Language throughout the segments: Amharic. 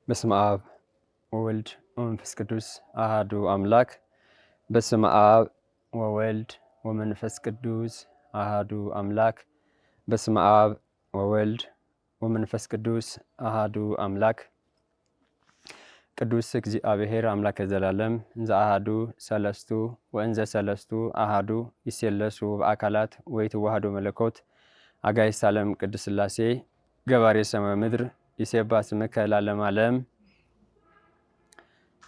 በስመ አብ ወወልድ ወመንፈስ ቅዱስ አሐዱ አምላክ። በስመ አብ ወወልድ ወመንፈስ ቅዱስ አሐዱ አምላክ። በስመ አብ ወወልድ ወመንፈስ ቅዱስ አሐዱ አምላክ። ቅዱስ እግዚአብሔር አምላከ ዘላለም እንዘ አሐዱ ሰለስቱ ወእንዘ ሰለስቱ አሐዱ ይሴለሱ በአካላት ወይትዋሐዱ መለኮት አጋዕዝተ ዓለም ቅድስት ሥላሴ ገባሬ ሰማይ ምድር ይሴባ ስምከ ለዓለመ ዓለም።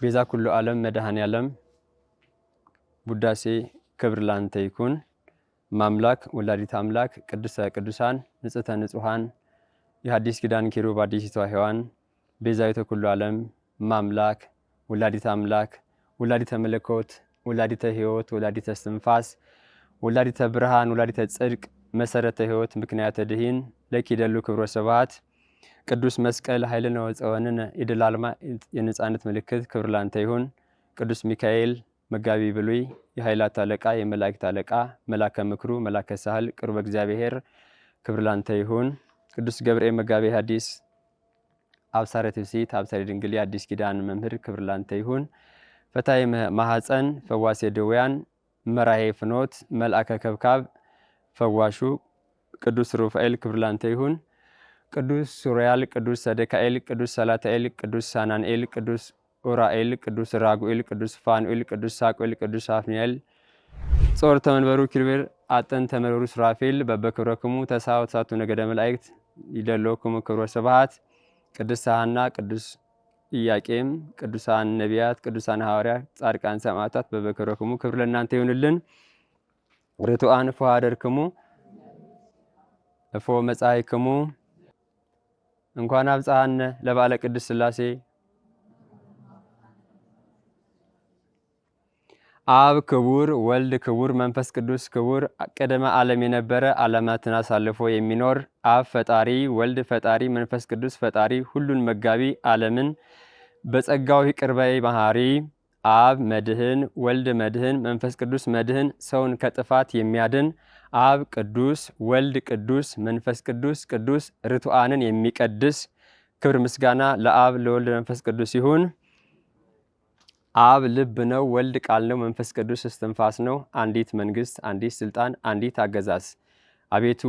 ቤዛ ኩሉ ዓለም መድኃኔ ዓለም ውዳሴ ክብር ላንተ ይኩን። ማምላክ ወላዲተ አምላክ ቅድስተ ቅዱሳን ንጽሕተ ንጹሐን የሐዲስ ኪዳን ኪሩብ አዲሲቷ ሔዋን ቤዛዊተ ኩሉ ዓለም ማምላክ ወላዲተ አምላክ ወላዲተ መለኮት ወላዲተ ሕይወት ወላዲተ እስትንፋስ ወላዲተ ብርሃን ወላዲተ ጽድቅ መሰረተ ሕይወት ምክንያተ ድኂን ለኪደሉ ክብረ ስብሐት ቅዱስ መስቀል ኃይልነ ወፀወንነ የድል አልማ የነጻነት ምልክት ክብር ላንተ ይሁን። ቅዱስ ሚካኤል መጋቢ ብሉይ የኃይላት አለቃ የመላእክት አለቃ መላከ ምክሩ መላከ ሳህል ቅርበ እግዚአብሔር ክብር ላንተ ይሁን። ቅዱስ ገብርኤል መጋቢ ሐዲስ አብሳረ ትፍሥሕት አብሳረ ድንግል የአዲስ ኪዳን መምህር ክብር ላንተ ይሁን። ፈታይ ማሐፀን ፈዋሴ ድውያን መራሄ ፍኖት መልአከ ከብካብ ፈዋሹ ቅዱስ ሩፋኤል ክብር ላንተ ይሁን። ቅዱስ ሱሪያል ቅዱስ ሰደካኤል ቅዱስ ሰላታኤል ቅዱስ ሳናንኤል ቅዱስ ኡራኤል ቅዱስ ራጉኤል ቅዱስ ፋኑኤል ቅዱስ ሳቁኤል ቅዱስ አፍኒኤል ጾር ተመንበሩ ኪሩቤል አጠን ተመንበሩ ሱራፌል በበክብረክሙ ተሳው ተሳቱ ነገደ መላእክት ይደሎክሙ ክብረ ስብሐት ቅዱስ ሐና ቅዱስ ኢያቄም ቅዱሳን ነቢያት ቅዱሳን ሐዋርያት ጻድቃን ሰማዕታት በበክብረክሙ ክብር ለእናንተ ይሁንልን። ርቱዓን ፈሃደርክሙ እፎ መጻእክሙ እንኳን አብጽሐነ ለበዓለ ቅድስት ሥላሴ። አብ ክቡር ወልድ ክቡር መንፈስ ቅዱስ ክቡር ቀደመ ዓለም የነበረ ዓለማትን አሳልፎ የሚኖር አብ ፈጣሪ ወልድ ፈጣሪ መንፈስ ቅዱስ ፈጣሪ ሁሉን መጋቢ ዓለምን በጸጋው ይቅር ባይ መሐሪ አብ መድህን ወልድ መድህን መንፈስ ቅዱስ መድህን ሰውን ከጥፋት የሚያድን አብ ቅዱስ ወልድ ቅዱስ መንፈስ ቅዱስ ቅዱስ ርቱዓንን የሚቀድስ ክብር ምስጋና ለአብ ለወልድ መንፈስ ቅዱስ ይሁን። አብ ልብ ነው፣ ወልድ ቃል ነው፣ መንፈስ ቅዱስ እስትንፋስ ነው። አንዲት መንግስት፣ አንዲት ስልጣን፣ አንዲት አገዛዝ። አቤቱ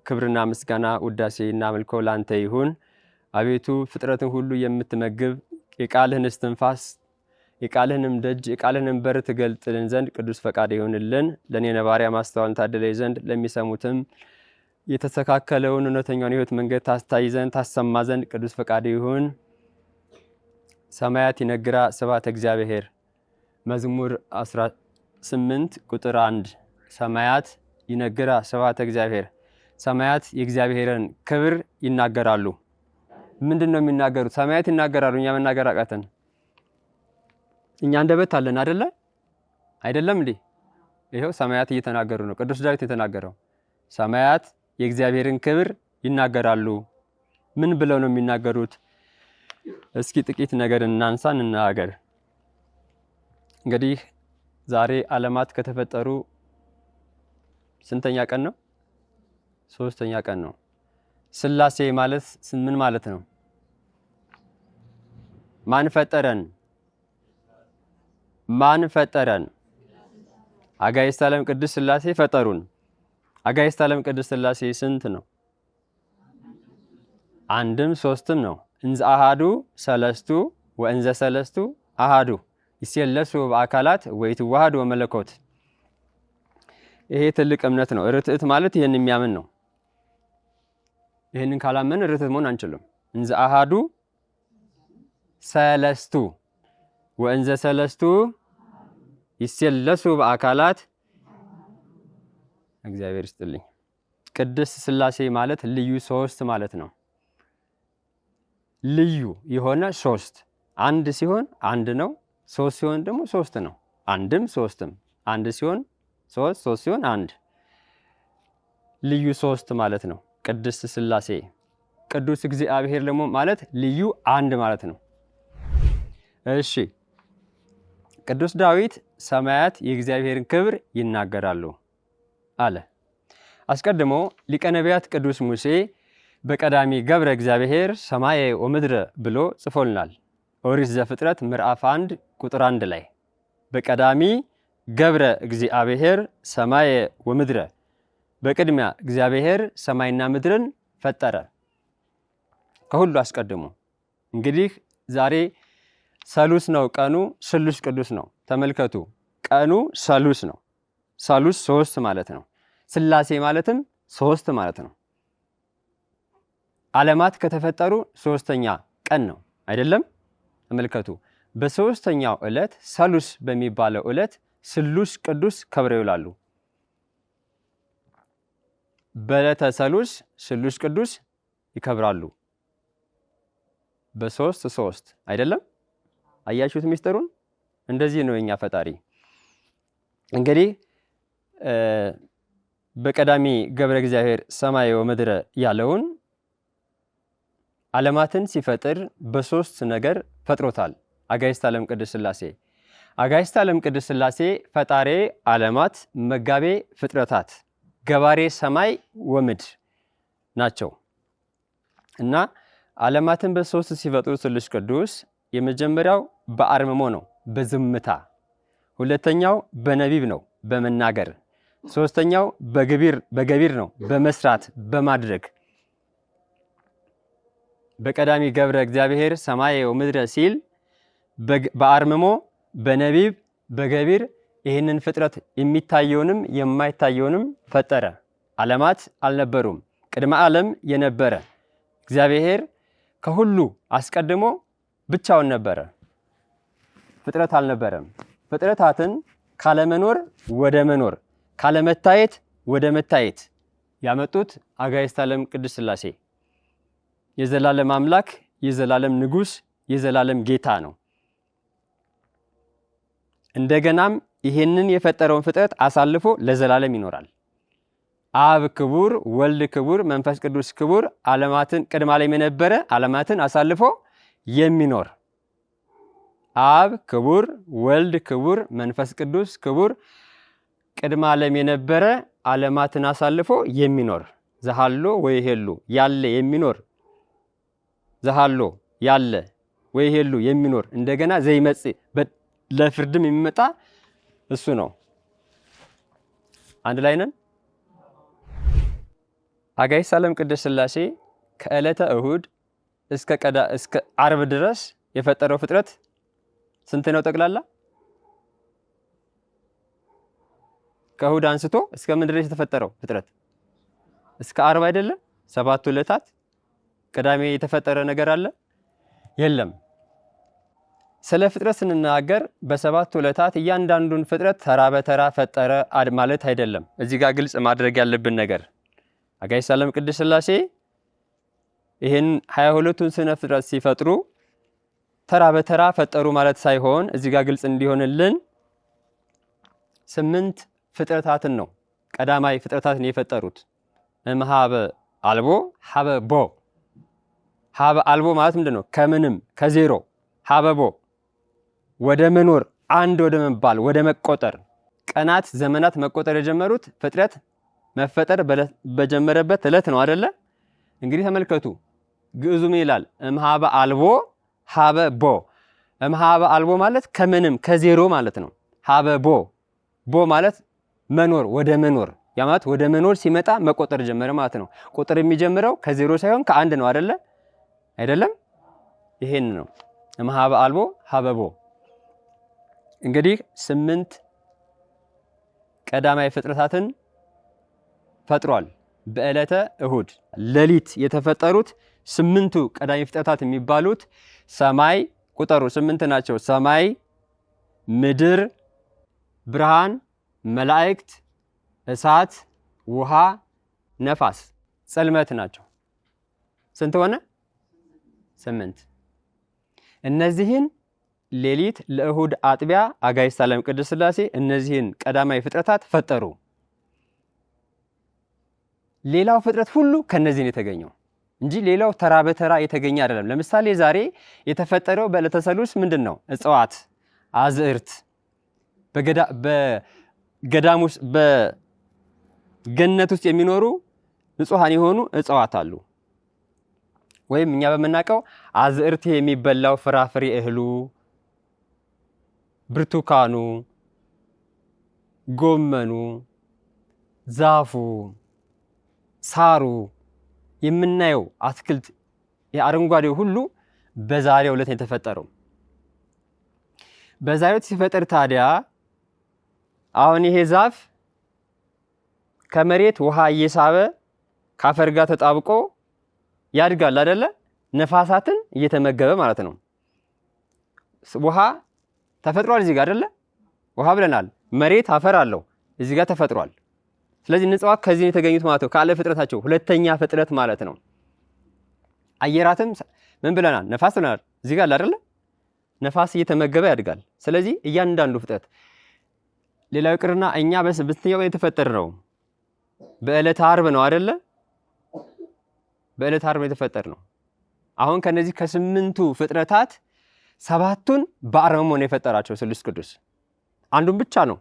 ክብርና ምስጋና ውዳሴና አምልኮ ላንተ ይሁን። አቤቱ ፍጥረትን ሁሉ የምትመግብ የቃልህን እስትንፋስ የቃልህንም ደጅ የቃልህንም በር ትገልጥልን ዘንድ ቅዱስ ፈቃድ ይሁንልን። ለእኔ ነባሪያ ማስተዋልን ታደለይ ዘንድ ለሚሰሙትም የተስተካከለውን እውነተኛውን የሕይወት መንገድ ታስታይ ዘንድ ታሰማ ዘንድ ቅዱስ ፈቃድ ይሁን። ሰማያት ይነግራ ስብሐተ እግዚአብሔር መዝሙር 18 ቁጥር 1 ሰማያት ይነግራ ስብሐተ እግዚአብሔር። ሰማያት የእግዚአብሔርን ክብር ይናገራሉ። ምንድን ነው የሚናገሩት? ሰማያት ይናገራሉ። እኛ መናገር አቃተን። እኛ አንደበት አለን አይደለ? አይደለም እንዴ? ይሄው ሰማያት እየተናገሩ ነው። ቅዱስ ዳዊት የተናገረው ሰማያት የእግዚአብሔርን ክብር ይናገራሉ። ምን ብለው ነው የሚናገሩት? እስኪ ጥቂት ነገር እናንሳ እንናገር። እንግዲህ ዛሬ ዓለማት ከተፈጠሩ ስንተኛ ቀን ነው? 3ኛ ቀን ነው። ሥላሴ ማለት ምን ማለት ነው? ማን ፈጠረን? ማን ፈጠረን? አጋዕዝተ ዓለም ቅድስት ሥላሴ ፈጠሩን። አጋዕዝተ ዓለም ቅድስት ሥላሴ ስንት ነው? አንድም ሶስትም ነው። እንዘ አሐዱ ሰለስቱ ወእንዘ ሰለስቱ አሐዱ ይሴለሱ በአካላት ወይትዋሐዱ በመለኮት። ይሄ ትልቅ እምነት ነው። ርትዕት ማለት ይህን የሚያምን ነው። ይህንን ካላመን ርትዕት መሆን አንችልም። እንዘ አሐዱ ሰለስቱ ወእንዘ ሰለስቱ ይሴለሱ በአካላት። እግዚአብሔር ይስጥልኝ። ቅድስት ሥላሴ ማለት ልዩ ሶስት ማለት ነው። ልዩ የሆነ ሶስት። አንድ ሲሆን አንድ ነው፣ ሶስት ሲሆን ደግሞ ሶስት ነው። አንድም ሶስትም። አንድ ሲሆን ሶስት፣ ሶስት ሲሆን አንድ። ልዩ ሶስት ማለት ነው ቅድስት ሥላሴ። ቅዱስ እግዚአብሔር ደግሞ ማለት ልዩ አንድ ማለት ነው። እሺ ቅዱስ ዳዊት ሰማያት የእግዚአብሔርን ክብር ይናገራሉ አለ። አስቀድሞ ሊቀ ነቢያት ቅዱስ ሙሴ በቀዳሚ ገብረ እግዚአብሔር ሰማየ ወምድረ ብሎ ጽፎልናል። ኦሪት ዘፍጥረት ምዕራፍ 1 ቁጥር 1 ላይ በቀዳሚ ገብረ እግዚአብሔር ሰማየ ወምድረ፣ በቅድሚያ እግዚአብሔር ሰማይና ምድርን ፈጠረ ከሁሉ አስቀድሞ። እንግዲህ ዛሬ ሰሉስ ነው ቀኑ፣ ስሉስ ቅዱስ ነው። ተመልከቱ፣ ቀኑ ሰሉስ ነው። ሰሉስ 3 ማለት ነው። ስላሴ ማለትም 3 ማለት ነው። ዓለማት ከተፈጠሩ 3ኛ ቀን ነው አይደለም? ተመልከቱ፣ በ3ኛው ዕለት ሰሉስ በሚባለው ዕለት ስሉስ ቅዱስ ከብረው ይውላሉ። በዕለተ ሰሉስ ስሉስ ቅዱስ ይከብራሉ። በ3 አይደለም? አያችሁት ሚስጥሩን? እንደዚህ ነው የኛ ፈጣሪ። እንግዲህ በቀዳሚ ገብረ እግዚአብሔር ሰማየ ወምድረ ያለውን ዓለማትን ሲፈጥር በ3 ነገር ፈጥሮታል። አጋዕዝተ ዓለም ቅድስት ሥላሴ። አጋዕዝተ ዓለም ቅድስት ሥላሴ ፈጣሬ ዓለማት፣ መጋቤ ፍጥረታት፣ ገባሬ ሰማይ ወምድር ናቸው እና ዓለማትን በ3 ሲፈጥሩ ስሉስ ቅዱስ የመጀመሪያው በአርምሞ ነው፣ በዝምታ። ሁለተኛው በነቢብ ነው፣ በመናገር። ሶስተኛው በገቢር ነው፣ በመስራት በማድረግ። በቀዳሚ ገብረ እግዚአብሔር ሰማየ ወምድረ ሲል በአርምሞ በነቢብ በገቢር ይህንን ፍጥረት የሚታየውንም የማይታየውንም ፈጠረ። ዓለማት አልነበሩም። ቅድመ ዓለም የነበረ እግዚአብሔር ከሁሉ አስቀድሞ ብቻውን ነበረ። ፍጥረት አልነበረም። ፍጥረታትን ካለመኖር ወደ መኖር፣ ካለመታየት ወደ መታየት ያመጡት አጋዕዝተ ዓለም ቅድስት ሥላሴ የዘላለም አምላክ፣ የዘላለም ንጉሥ፣ የዘላለም ጌታ ነው። እንደገናም ይህንን የፈጠረውን ፍጥረት አሳልፎ ለዘላለም ይኖራል። አብ ክቡር፣ ወልድ ክቡር፣ መንፈስ ቅዱስ ክቡር፣ ዓለማትን ቅድመ ዓለም የነበረ ዓለማትን አሳልፎ የሚኖር አብ ክቡር፣ ወልድ ክቡር፣ መንፈስ ቅዱስ ክቡር፣ ቅድመ ዓለም የነበረ ዓለማትን አሳልፎ የሚኖር ዘሃሎ ወይሄሉ ያለ የሚኖር ዘሃሎ ያለ ወይሄሉ የሚኖር እንደገና ዘይመጽእ ለፍርድም የሚመጣ እሱ ነው። አንድ ላይ ነን። አጋዕዝተ ዓለም ቅድስት ሥላሴ ከዕለተ እሁድ እስከ ዓርብ ድረስ የፈጠረው ፍጥረት ስንት ነው ጠቅላላ? ከእሁድ አንስቶ እስከ ምን ድረስ የተፈጠረው ፍጥረት? እስከ ዓርብ አይደለም? 7 ዕለታት። ቅዳሜ የተፈጠረ ነገር አለ? የለም። ስለ ፍጥረት ስንናገር በ7 ዕለታት እያንዳንዱን ፍጥረት ተራ በተራ ፈጠረ ማለት አይደለም። እዚህ ጋር ግልጽ ማድረግ ያለብን ነገር አጋዕዝተ ዓለም ቅድስት ሥላሴ ይህን 22ቱን ስነ ፍጥረት ሲፈጥሩ ተራ በተራ ፈጠሩ ማለት ሳይሆን እዚህ ጋር ግልጽ እንዲሆንልን 8 ፍጥረታትን ነው ቀዳማይ ፍጥረታትን የፈጠሩት። እምኀበ አልቦ ሀበ ቦ። ሀበ አልቦ ማለት ምንድነው? ከምንም ከዜሮ። ሀበ ቦ ወደ መኖር፣ አንድ ወደ መባል፣ ወደ መቆጠር። ቀናት ዘመናት መቆጠር የጀመሩት ፍጥረት መፈጠር በጀመረበት ዕለት ነው አይደለ? እንግዲህ ተመልከቱ፣ ግዕዙ ምን ይላል? እምኀበ አልቦ ሀበ ቦ። እምኀበ አልቦ ማለት ከምንም ከዜሮ ማለት ነው። ሀበ ቦ፣ ቦ ማለት መኖር፣ ወደ መኖር። ያ ማለት ወደ መኖር ሲመጣ መቆጠር ጀመረ ማለት ነው። ቁጥር የሚጀምረው ከዜሮ ሳይሆን ከአንድ ነው አይደለ? አይደለም? ይሄን ነው እምኀበ አልቦ ሀበ ቦ። እንግዲህ 8 ቀዳማይ ፍጥረታትን ፈጥሯል። በዕለተ እሁድ ሌሊት የተፈጠሩት 8ቱ ቀዳማይ ፍጥረታት የሚባሉት ሰማይ፣ ቁጥሩ 8 ናቸው። ሰማይ፣ ምድር፣ ብርሃን፣ መላእክት፣ እሳት፣ ውሃ፣ ነፋስ፣ ጽልመት ናቸው። ስንት ሆነ? 8። እነዚህን ሌሊት ለእሁድ አጥቢያ አጋዕዝተ ዓለም ቅድስት ሥላሴ እነዚህን ቀዳማይ ፍጥረታት ፈጠሩ። ሌላው ፍጥረት ሁሉ ከነዚህ ነው የተገኘው እንጂ ሌላው ተራ በተራ የተገኘ አይደለም። ለምሳሌ ዛሬ የተፈጠረው በዕለተ ሰሉስ ምንድን ነው? እጽዋት፣ አዝዕርት። በገዳም ውስጥ በገነት ውስጥ የሚኖሩ ንጹሐን የሆኑ እጽዋት አሉ። ወይም እኛ በመናቀው አዝዕርት የሚበላው ፍራፍሬ እህሉ፣ ብርቱካኑ፣ ጎመኑ፣ ዛፉ፣ ሳሩ የምናየው አትክልት የአረንጓዴው ሁሉ በዛሬው ዕለት የተፈጠረው። በዛሬው ዕለት ሲፈጠር ታዲያ አሁን ይሄ ዛፍ ከመሬት ውሃ እየሳበ ካፈር ጋር ተጣብቆ ያድጋል አይደለ? ነፋሳትን እየተመገበ ማለት ነው። ውሃ ተፈጥሯል እዚህ ጋር አይደለ? ውሃ ብለናል። መሬት አፈር አለው እዚህ ጋር ተፈጥሯል። ስለዚህ እጽዋት ከዚህ ነው የተገኙት ማለት ነው። ካለ ፍጥረታቸው ሁለተኛ ፍጥረት ማለት ነው። አየራትም ምን ብለናል? ነፋስ ብለናል። እዚህ ጋር አይደለ? ነፋስ እየተመገበ ያድጋል። ስለዚህ እያንዳንዱ ፍጥረት ሌላው ይቅርና እኛ በስንተኛው ቀን የተፈጠርነው? በዕለተ ዓርብ ነው አይደለ? በዕለተ ዓርብ የተፈጠርነው። አሁን ከነዚህ ከ8ቱ ፍጥረታት 7ቱን በአርምሞ ነው የፈጠራቸው ስሉስ ቅዱስ። አንዱን ብቻ ነው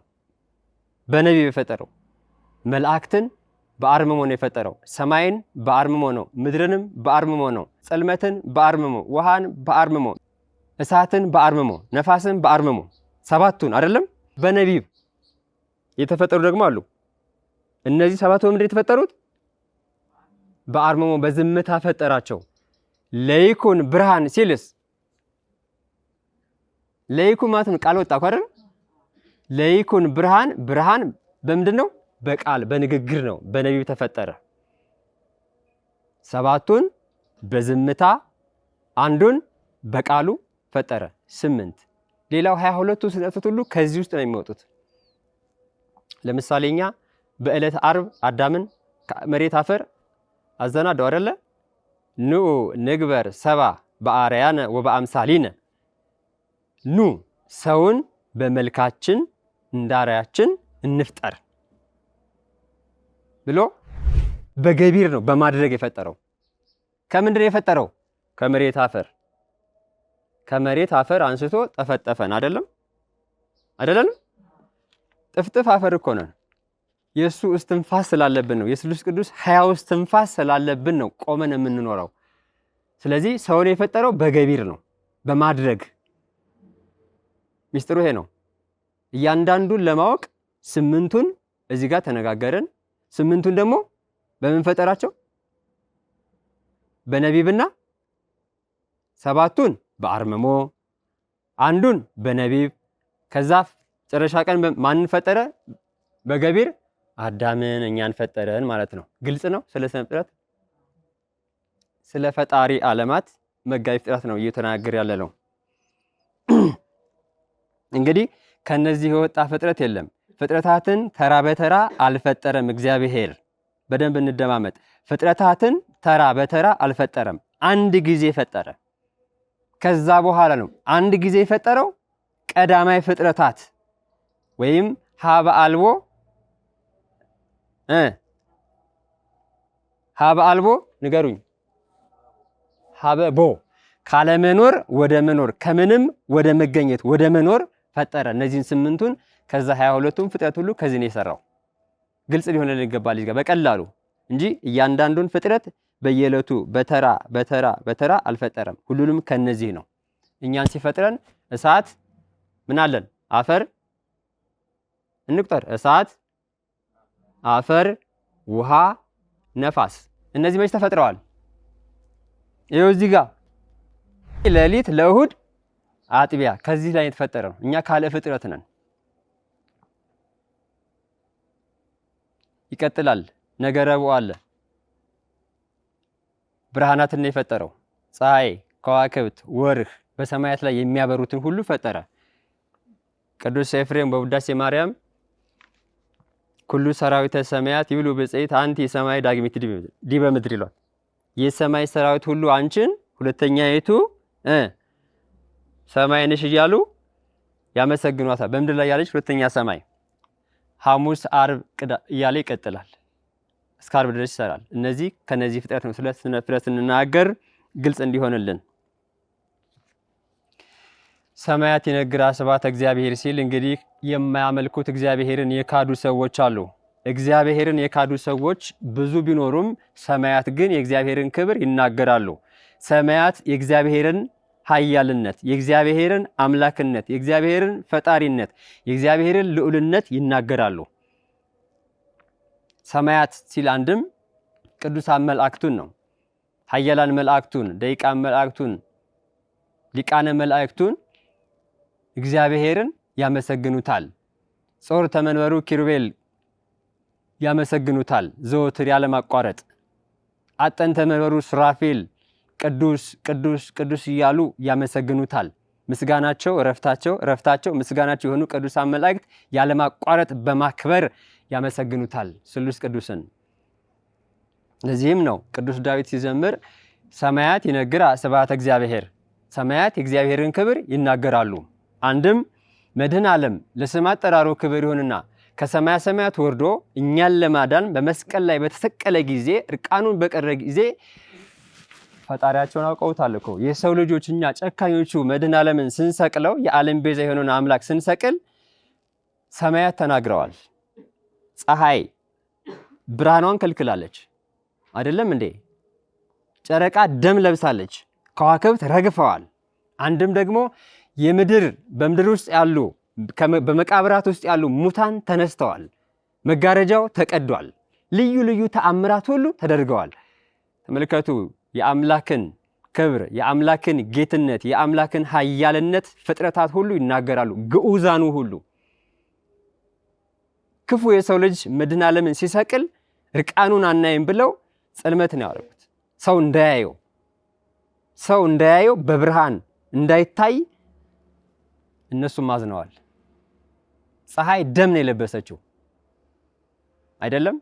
በነቢብ የፈጠረው። መላእክትን በአርምሞ ነው የፈጠረው። ሰማይን በአርምሞ ነው፣ ምድርንም በአርምሞ ነው፣ ጽልመትን በአርምሞ፣ ውሃን በአርምሞ፣ እሳትን በአርምሞ፣ ነፋስን በአርምሞ 7ቱን አይደለም በነቢብ የተፈጠሩ ደግሞ አሉ። እነዚህ 7ቱ በምንድን የተፈጠሩት? በአርምሞ በዝምታ ፈጠራቸው። ለይኩን ብርሃን ሲልስ ለይኩን ማለት ነው ቃል ወጣ እኮ አይደል? ለይኩን ብርሃን፣ ብርሃን በምንድን ነው? በቃል በንግግር ነው፣ በነቢብ ተፈጠረ። 7ቱን በዝምታ አንዱን በቃሉ ፈጠረ። 8 ሌላው 22ቱ ፍጥረታት ሁሉ ከዚህ ውስጥ ነው የሚወጡት። ለምሳሌ እኛ በዕለተ ዓርብ አዳምን መሬት አፈር አዘናደው አይደለ? ንዑ ንግበር ሰባ በአርአያነ ወበአምሳሊነ፣ ኑ ሰውን በመልካችን እንደ አርአያችን እንፍጠር ብሎ በገቢር ነው በማድረግ የፈጠረው። ከምንድን ነው የፈጠረው? ከመሬት አፈር። ከመሬት አፈር አንስቶ ጠፈጠፈን አይደለም? አይደለም? ጥፍጥፍ አፈር እኮ ነን። የእሱ እስትንፋስ ስላለብን ነው። የስሉስ ቅዱስ ሕያው እስትንፋስ ስላለብን ነው ቆመን የምንኖረው። ስለዚህ ሰውን የፈጠረው በገቢር ነው፣ በማድረግ ሚስጥሩ ይሄ ነው። እያንዳንዱን ለማወቅ 8ቱን እዚህ ጋር ተነጋገርን። 8ቱን ደግሞ በምን ፈጠራቸው? በነቢብና 7ቱን በአርምሞ አንዱን በነቢብ ከዛ ጨረሻ ቀን ማንን ፈጠረ? በገቢር አዳምን እኛን ፈጠረን ማለት ነው። ግልጽ ነው። ስለ ስነ ፍጥረት ስለ ፈጣሪ ዓለማት መጋቢ ፍጥረት ነው እየተናገረ ያለ ነው። እንግዲህ ከነዚህ የወጣ ፍጥረት የለም። ፍጥረታትን ተራ በተራ አልፈጠረም እግዚአብሔር። በደንብ እንደማመጥ። ፍጥረታትን ተራ በተራ አልፈጠረም፣ አንድ ጊዜ ፈጠረ። ከዛ በኋላ ነው አንድ ጊዜ የፈጠረው ቀዳማይ ፍጥረታት ወይም ሀበ አልቦ ሀበ አልቦ ንገሩኝ። ሀበ ቦ ካለመኖር ወደ መኖር፣ ከምንም ወደ መገኘት ወደ መኖር ፈጠረ። እነዚህን 8ቱን ከዛ 22ቱን ፍጥረት ሁሉ ከዚህ ነው የሰራው። ግልጽ ሊሆንልን ይገባል እዚህ ጋር በቀላሉ እንጂ እያንዳንዱን ፍጥረት በየዕለቱ በተራ በተራ በተራ አልፈጠረም። ሁሉንም ከነዚህ ነው። እኛን ሲፈጥረን እሳት ምን አለን? አፈር እንቁጠር። እሳት፣ አፈር፣ ውሃ፣ ነፋስ። እነዚህ መች ተፈጥረዋል? ይኸው እዚህ ጋር ሌሊት ለእሁድ አጥቢያ ከዚህ ላይ የተፈጠረ ነው። እኛ ካለ ፍጥረት ነን። ይቀጥላል። ነገ ረቡዕ አለ። ብርሃናትን ነው የፈጠረው። ፀሐይ፣ ከዋክብት፣ ወርህ በሰማያት ላይ የሚያበሩትን ሁሉ ፈጠረ። ቅዱስ ኤፍሬም በውዳሴ ማርያም ኩሉ ሰራዊተ ሰማያት ይብሉ ብፅዕት አንቲ ሰማይ ዳግሚት ዲበ ምድር ይሏል። የሰማይ ሰራዊት ሁሉ አንቺን ሁለተኛይቱ ሰማይ ነሽ እያሉ ያመሰግኗታል። በምድር ላይ ያለች ሁለተኛ ሰማይ ሐሙስ፣ ዓርብ እያለ ይቀጥላል። እስከ ዓርብ ድረስ ይሰራል። እነዚህ ከነዚህ ፍጥረት ነው። ስለ ስነ ፍጥረት ስንናገር ግልጽ እንዲሆንልን ሰማያት ይነግራ ስብሐተ እግዚአብሔር ሲል እንግዲህ የማያመልኩት እግዚአብሔርን የካዱ ሰዎች አሉ። እግዚአብሔርን የካዱ ሰዎች ብዙ ቢኖሩም ሰማያት ግን የእግዚአብሔርን ክብር ይናገራሉ። ሰማያት የእግዚአብሔርን ኃያልነት፣ የእግዚአብሔርን አምላክነት፣ የእግዚአብሔርን ፈጣሪነት፣ የእግዚአብሔርን ልዑልነት ይናገራሉ። ሰማያት ሲል አንድም ቅዱሳን መላእክቱን ነው። ኃያላን መላእክቱን፣ ደቂቃን መላእክቱን፣ ሊቃነ መላእክቱን እግዚአብሔርን ያመሰግኑታል። ጾር ተመንበሩ ኪሩቤል ያመሰግኑታል ዘወትር ያለማቋረጥ። አጠን ተመንበሩ ሱራፌል ቅዱስ ቅዱስ ቅዱስ እያሉ ያመሰግኑታል። ምስጋናቸው ረፍታቸው ምስጋናቸው የሆኑ ቅዱሳን መላእክት ያለማቋረጥ በማክበር ያመሰግኑታል ስሉስ ቅዱስን። ለዚህም ነው ቅዱስ ዳዊት ሲዘምር ሰማያት ይነግራ ስብሐተ እግዚአብሔር፣ ሰማያት የእግዚአብሔርን ክብር ይናገራሉ። አንድም መድኃኔ ዓለም ለስም አጠራሩ ክብር ይሁንና ከሰማያ ሰማያት ወርዶ እኛን ለማዳን በመስቀል ላይ በተሰቀለ ጊዜ እርቃኑን በቀረ ጊዜ ፈጣሪያቸውን አውቀውታል እኮ። የሰው ልጆች እኛ ጨካኞቹ መድኃኔ ዓለምን ስንሰቅለው የዓለም ቤዛ የሆነውን አምላክ ስንሰቅል ሰማያት ተናግረዋል። ፀሐይ ብርሃኗን ከልክላለች አይደለም እንዴ? ጨረቃ ደም ለብሳለች፣ ከዋክብት ረግፈዋል። አንድም ደግሞ የምድር በምድር ውስጥ ያሉ በመቃብራት ውስጥ ያሉ ሙታን ተነስተዋል። መጋረጃው ተቀዷል። ልዩ ልዩ ተአምራት ሁሉ ተደርገዋል። ተመልከቱ፣ የአምላክን ክብር፣ የአምላክን ጌትነት፣ የአምላክን ኃያልነት ፍጥረታት ሁሉ ይናገራሉ። ግዑዛኑ ሁሉ ክፉ የሰው ልጅ መድኃኔ ዓለምን ሲሰቅል ርቃኑን አናይም ብለው ጽልመት ነው ያደረጉት። ሰው እንዳያየው በብርሃን እንዳይታይ እነሱም አዝነዋል። ፀሐይ ደም ነው የለበሰችው አይደለም?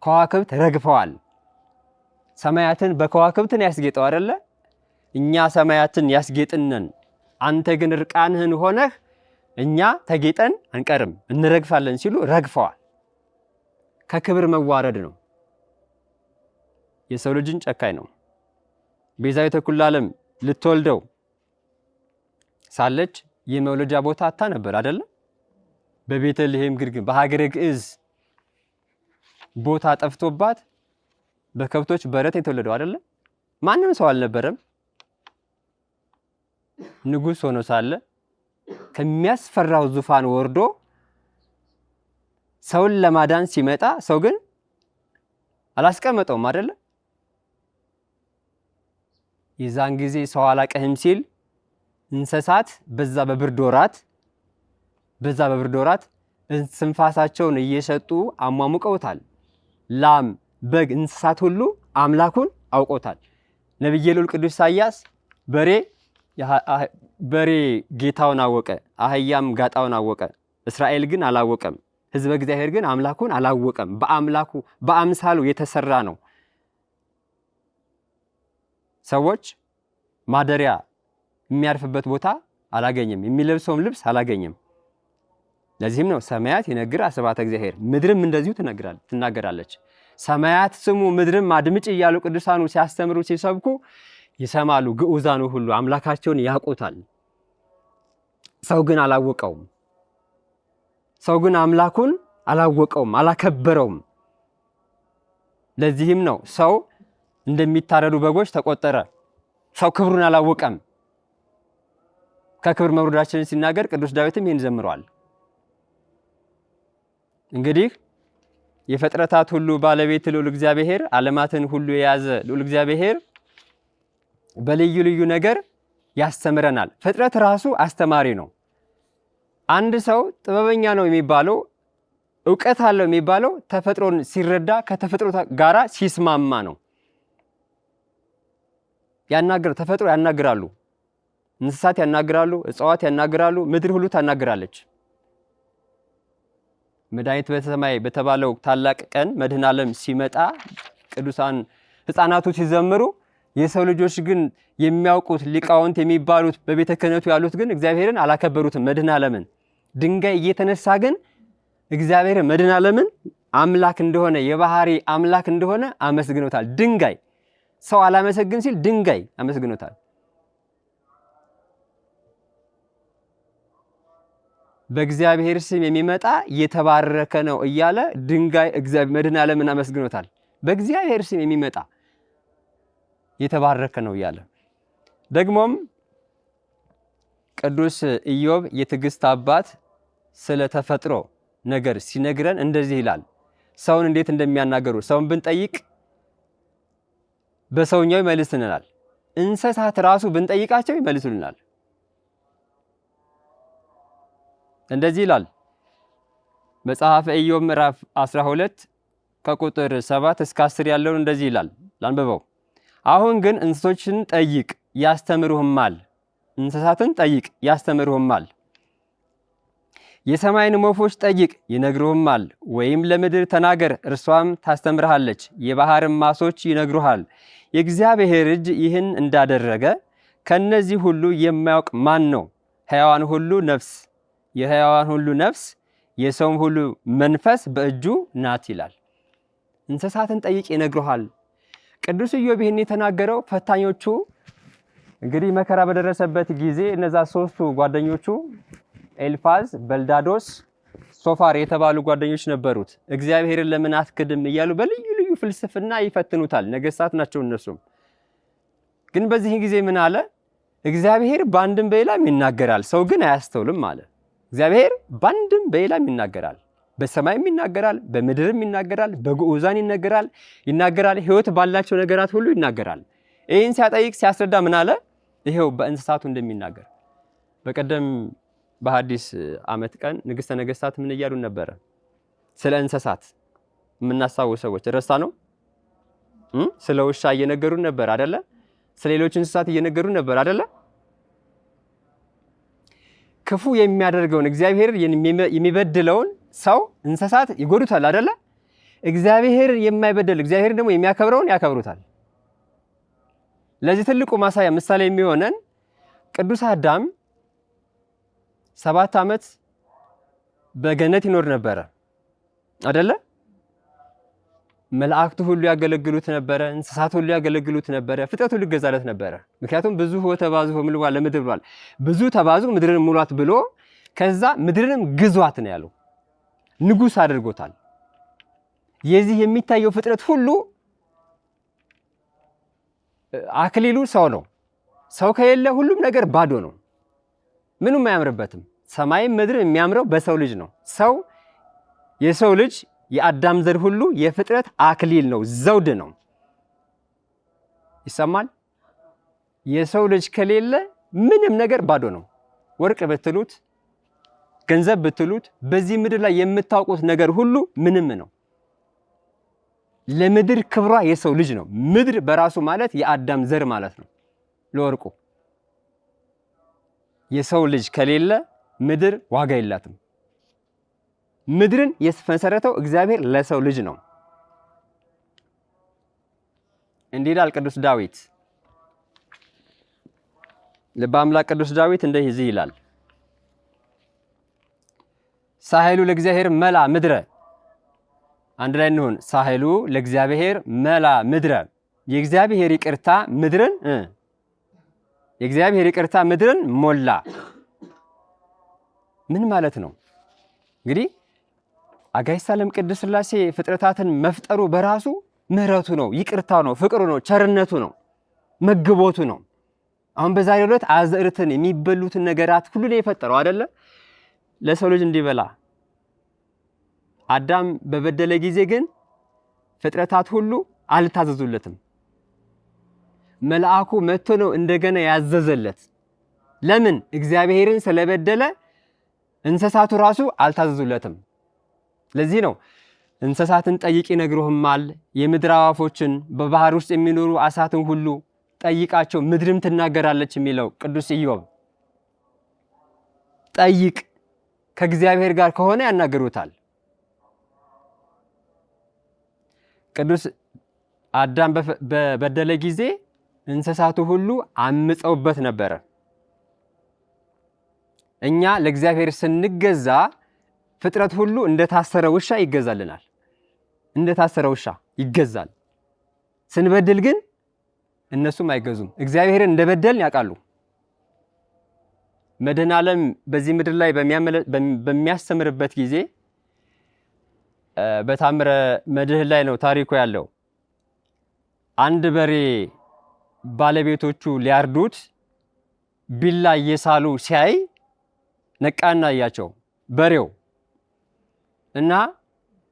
ከዋክብት ረግፈዋል። ሰማያትን በከዋክብትን ያስጌጠው አይደለ? እኛ ሰማያትን ያስጌጥነን፣ አንተ ግን ርቃንህን ሆነህ እኛ ተጌጠን አንቀርም እንረግፋለን ሲሉ ረግፈዋል። ከክብር መዋረድ ነው። የሰው ልጅን ጨካኝ ነው። ቤዛዊተ ኩሉ ዓለም ልትወልደው ሳለች የመውለጃ ቦታ አታ ነበር አይደለ? በቤተልሔም ግርግም በሀገረ ግዕዝ ቦታ ጠፍቶባት በከብቶች በረት የተወለደው አይደለ? ማንም ሰው አልነበረም። ንጉሥ ሆኖ ሳለ ከሚያስፈራው ዙፋን ወርዶ ሰውን ለማዳን ሲመጣ ሰው ግን አላስቀመጠውም አይደለ? የዛን ጊዜ ሰው አላቀህም ሲል እንስሳት በዛ በብርድ ወራት ስንፋሳቸውን እየሰጡ አሟሙቀውታል። ላም፣ በግ፣ እንስሳት ሁሉ አምላኩን አውቆታል። ነቢየ ልዑል ቅዱስ ኢሳይያስ በሬ ጌታውን አወቀ፣ አህያም ጋጣውን አወቀ፣ እስራኤል ግን አላወቀም። ሕዝበ እግዚአብሔር ግን አምላኩን አላወቀም። በአምላኩ በአምሳሉ የተሰራ ነው። ሰዎች ማደሪያ የሚያርፍበት ቦታ አላገኘም፣ የሚለብሰውም ልብስ አላገኘም። ለዚህም ነው ሰማያት ይነግራ ስብሐተ እግዚአብሔር፣ ምድርም እንደዚሁ ትናገራለች። ሰማያት ስሙ ምድርም አድምጭ እያሉ ቅዱሳኑ ሲያስተምሩ ሲሰብኩ ይሰማሉ። ግዑዛኑ ሁሉ አምላካቸውን ያውቁታል። ሰው ግን አላወቀውም። ሰው ግን አምላኩን አላወቀውም፣ አላከበረውም። ለዚህም ነው ሰው እንደሚታረዱ በጎች ተቆጠረ። ሰው ክብሩን አላወቀም። ከክብር መውረዳችንን ሲናገር ቅዱስ ዳዊትም ይህን ዘምሯል። እንግዲህ የፍጥረታት ሁሉ ባለቤት ልዑል እግዚአብሔር፣ ዓለማትን ሁሉ የያዘ ልዑል እግዚአብሔር በልዩ ልዩ ነገር ያስተምረናል። ፍጥረት ራሱ አስተማሪ ነው። አንድ ሰው ጥበበኛ ነው የሚባለው፣ እውቀት አለው የሚባለው ተፈጥሮን ሲረዳ ከተፈጥሮ ጋራ ሲስማማ ነው። ተፈጥሮ ያናግራሉ፣ እንስሳት ያናግራሉ፣ እጽዋት ያናግራሉ፣ ምድር ሁሉ ታናግራለች። መድኃኒት በሰማይ በተባለው ታላቅ ቀን መድኃኔ ዓለም ሲመጣ ቅዱሳን ሕፃናቱ ሲዘምሩ፣ የሰው ልጆች ግን የሚያውቁት ሊቃውንት የሚባሉት በቤተ ክህነቱ ያሉት ግን እግዚአብሔርን አላከበሩትም። መድኃኔ ዓለምን ድንጋይ እየተነሳ ግን እግዚአብሔር መድኃኔ ዓለምን አምላክ እንደሆነ የባህሪ አምላክ እንደሆነ አመስግኖታል። ድንጋይ ሰው አላመሰግን ሲል ድንጋይ አመስግኖታል። በእግዚአብሔር ስም የሚመጣ የተባረከ ነው እያለ ድንጋይ መድኃኔ ዓለምን አመስግኖታል። በእግዚአብሔር ስም የሚመጣ የተባረከ ነው እያለ ደግሞም ቅዱስ ኢዮብ የትዕግስት አባት ስለ ተፈጥሮ ነገር ሲነግረን እንደዚህ ይላል። ሰውን እንዴት እንደሚያናገሩ ሰውን ብንጠይቅ በሰውኛው ይመልስልናል። እንስሳት ራሱ ብንጠይቃቸው ይመልሱልናል። እንደዚህ ይላል መጽሐፈ ኢዮብ ምዕራፍ 12 ከቁጥር 7 እስከ 10 ያለውን እንደዚህ ይላል። ላንብበው። አሁን ግን እንስሶችን ጠይቅ ያስተምሩህማል፣ እንስሳትን ጠይቅ ያስተምሩህማል። የሰማይን ወፎች ጠይቅ ይነግሩህማል። ወይም ለምድር ተናገር እርሷም ታስተምርሃለች። የባህርም ማሶች ይነግሩሃል። የእግዚአብሔር እጅ ይህን እንዳደረገ ከነዚህ ሁሉ የማያውቅ ማን ነው? ሕያዋን ሁሉ ነፍስ የሕያዋን ሁሉ ነፍስ የሰውም ሁሉ መንፈስ በእጁ ናት ይላል። እንስሳትን ጠይቅ ይነግሩሃል። ቅዱስ ኢዮብ ይህን የተናገረው ፈታኞቹ እንግዲህ መከራ በደረሰበት ጊዜ እነዛ ሶስቱ ጓደኞቹ ኤልፋዝ፣ በልዳዶስ፣ ሶፋር የተባሉ ጓደኞች ነበሩት። እግዚአብሔርን ለምን አትክድም እያሉ በልዩ ልዩ ፍልስፍና ይፈትኑታል። ነገስታት ናቸው እነሱም። ግን በዚህ ጊዜ ምን አለ? እግዚአብሔር በአንድም በሌላም ይናገራል፣ ሰው ግን አያስተውልም አለ። እግዚአብሔር በአንድም በሌላም ይናገራል፣ በሰማይም ይናገራል፣ በምድርም ይናገራል፣ በግዑዛን ይናገራል፣ ሕይወት ባላቸው ነገራት ሁሉ ይናገራል። ይህን ሲያጠይቅ ሲያስረዳ ምን አለ? ይሄው በእንስሳቱ እንደሚናገር። በቀደም በሐዲስ ዓመት ቀን ንግሥተ ነገሥታት ምን እያሉን ነበረ? ስለ እንስሳት የምናስታውስ ሰዎች ረሳ ነው። ስለ ውሻ እየነገሩን ነበር አይደለ? ስለ ሌሎች እንስሳት እየነገሩን ነበር አይደለ? ክፉ የሚያደርገውን እግዚአብሔር የሚበድለውን ሰው እንስሳት ይጎዱታል አይደለ? እግዚአብሔር የማይበደል እግዚአብሔር ደግሞ የሚያከብረውን ያከብሩታል። ለዚህ ትልቁ ማሳያ ምሳሌ የሚሆነን ቅዱስ አዳም 7 ዓመት በገነት ይኖር ነበረ አይደለ? መላእክቱ ሁሉ ያገለግሉት ነበረ፣ እንስሳት ሁሉ ያገለግሉት ነበረ፣ ፍጥረት ሁሉ ይገዛለት ነበረ። ምክንያቱም ብዙ ወተባዙ ምልዋ ለምድር ብሏል። ብዙ ተባዙ ምድርን ሙሏት ብሎ ከዛ ምድርንም ግዟት ነው ያለው። ንጉስ አድርጎታል። የዚህ የሚታየው ፍጥረት ሁሉ አክሊሉ ሰው ነው። ሰው ከሌለ ሁሉም ነገር ባዶ ነው፣ ምንም አያምርበትም። ሰማይም ምድር የሚያምረው በሰው ልጅ ነው። የሰው ልጅ የአዳም ዘር ሁሉ የፍጥረት አክሊል ነው፣ ዘውድ ነው። ይሰማል? የሰው ልጅ ከሌለ ምንም ነገር ባዶ ነው። ወርቅ ብትሉት፣ ገንዘብ ብትሉት፣ በዚህ ምድር ላይ የምታውቁት ነገር ሁሉ ምንም ነው። ለምድር ክብሯ የሰው ልጅ ነው። ምድር በራሱ ማለት የአዳም ዘር ማለት ነው። ለወርቁ የሰው ልጅ ከሌለ ምድር ዋጋ የላትም። ምድርን የመሰረተው እግዚአብሔር ለሰው ልጅ ነው። እንዲህ ይላል ቅዱስ ዳዊት። ልበ አምላክ ቅዱስ ዳዊት እንደዚህ ይላል፣ ሳህሉ ለእግዚአብሔር መላ ምድረ። አንድ ላይ እንሆን። ሳህሉ ለእግዚአብሔር መላ ምድረ። የእግዚአብሔር ይቅርታ ምድርን ሞላ። ምን ማለት ነው? እንግዲህ አጋዕዝተ ዓለም ቅድስት ሥላሴ ፍጥረታትን መፍጠሩ በራሱ ምሕረቱ ነው፣ ይቅርታው ነው፣ ፍቅሩ ነው፣ ቸርነቱ ነው፣ መግቦቱ ነው። አሁን በዛሬው ዕለት አዝዕርትን የሚበሉትን ነገራት ሁሉ ነው የፈጠረው አይደለ? ለሰው ልጅ እንዲበላ። አዳም በበደለ ጊዜ ግን ፍጥረታት ሁሉ አልታዘዙለትም። መልአኩ መጥቶ ነው እንደገና ያዘዘለት። ለምን? እግዚአብሔርን ስለበደለ እንስሳቱ ራሱ አልታዘዙለትም። ለዚህ ነው እንስሳትን ጠይቅ ይነግሩህማል፣ የምድር አዋፎችን፣ በባህር ውስጥ የሚኖሩ አሳትን ሁሉ ጠይቃቸው ምድርም ትናገራለች የሚለው ቅዱስ ኢዮብ። ጠይቅ፣ ከእግዚአብሔር ጋር ከሆነ ያናገሩታል። ቅዱስ አዳም በበደለ ጊዜ እንስሳቱ ሁሉ አምፀውበት ነበረ። እኛ ለእግዚአብሔር ስንገዛ ፍጥረት ሁሉ እንደታሰረ ውሻ ይገዛልናል። እንደታሰረ ውሻ ይገዛል። ስንበድል ግን እነሱም አይገዙም። እግዚአብሔርን እንደበደልን ያውቃሉ። መድኃኔ ዓለም በዚህ ምድር ላይ በሚያስተምርበት ጊዜ በታምረ መድኅን ላይ ነው ታሪኩ ያለው። አንድ በሬ ባለቤቶቹ ሊያርዱት ቢላ እየሳሉ ሲያይ ነቃና አያቸው በሬው እና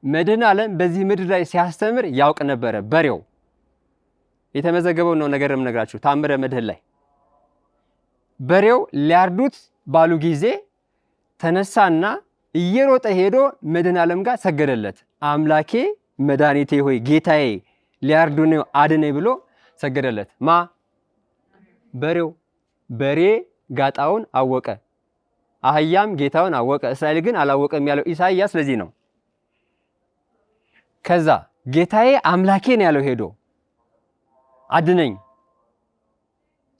መድኃኔዓለም በዚህ ምድር ላይ ሲያስተምር ያውቅ ነበረ። በሬው የተመዘገበው ነው ነገር የምነግራችሁ ታምረ መድኅን ላይ በሬው ሊያርዱት ባሉ ጊዜ ተነሳና እየሮጠ ሄዶ መድኃኔዓለም ጋር ሰገደለት። አምላኬ መድኃኒቴ ሆይ ጌታዬ ሊያርዱኝ አድነኝ ብሎ ሰገደለት። ማ በሬው። በሬ ጋጣውን አወቀ፣ አህያም ጌታውን አወቀ፣ እስራኤል ግን አላወቀም ያለው ኢሳይያስ ስለዚህ ነው። ከዛ ጌታዬ አምላኬ ነው ያለው ሄዶ አድነኝ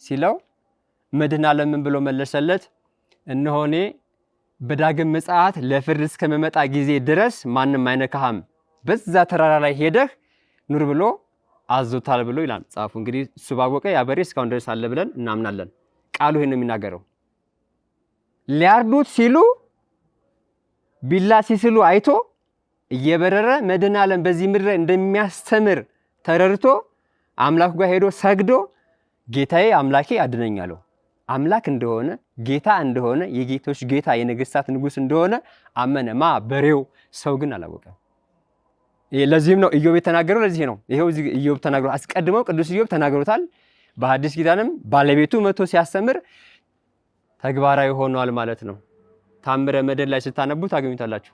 ሲለው መድኃኔዓለም ምን ብሎ መለሰለት? እነሆ እኔ በዳግም ምጽአት ለፍርድ እስከመመጣ ጊዜ ድረስ ማንም አይነካህም፣ በዛ ተራራ ላይ ሄደህ ኑር ብሎ አዞታል ብሎ ይላል ጻፉ። እንግዲህ እሱ ባወቀ ያ በሬ እስካሁን ድረስ አለ ብለን እናምናለን። ቃሉ ይሄን ነው የሚናገረው። ሊያርዱት ሲሉ ቢላ ሲስሉ አይቶ እየበረረ መድኃኔዓለም በዚህ ምድር ላይ እንደሚያስተምር ተረድቶ አምላኩ ጋር ሄዶ ሰግዶ ጌታዬ አምላኬ አድነኝ አለው። አምላክ እንደሆነ ጌታ እንደሆነ የጌቶች ጌታ የነገስታት ንጉስ እንደሆነ አመነ። ማ በሬው። ሰው ግን አላወቀም። ለዚህም ነው ኢዮብ የተናገረው። ለዚህ ነው ይሄው ኢዮብ ተናግሮ አስቀድመው ቅዱስ ኢዮብ ተናግሮታል። በሐዲስ ኪዳንም ባለቤቱ መቶ ሲያስተምር ተግባራዊ ሆኗል ማለት ነው። ታምረ መድኅን ላይ ስታነቡ ታገኙታላችሁ።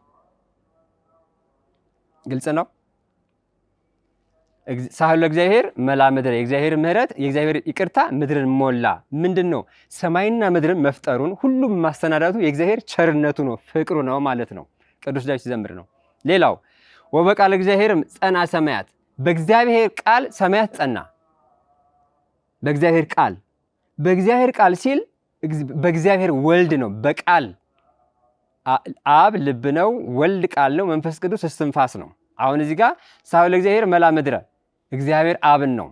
ግልጽ ነው። ሳህሉ እግዚአብሔር መላ ምድር፣ የእግዚአብሔር ምህረት የእግዚአብሔር ይቅርታ ምድርን ሞላ። ምንድነው? ሰማይና ምድርን መፍጠሩን ሁሉም ማስተናዳቱ የእግዚአብሔር ቸርነቱ ነው፣ ፍቅሩ ነው ማለት ነው። ቅዱስ ዳዊት ሲዘምር ነው። ሌላው ወበቃል እግዚአብሔር ጸና ሰማያት፣ በእግዚአብሔር ቃል ሰማያት ጸና። በእግዚአብሔር ቃል፣ በእግዚአብሔር ቃል ሲል በእግዚአብሔር ወልድ ነው። በቃል አብ ልብ ነው፣ ወልድ ቃል ነው፣ መንፈስ ቅዱስ እስትንፋስ ነው። አሁን እዚህ ጋር ሳህሉ እግዚአብሔር መላ ምድረ እግዚአብሔር አብን ነው።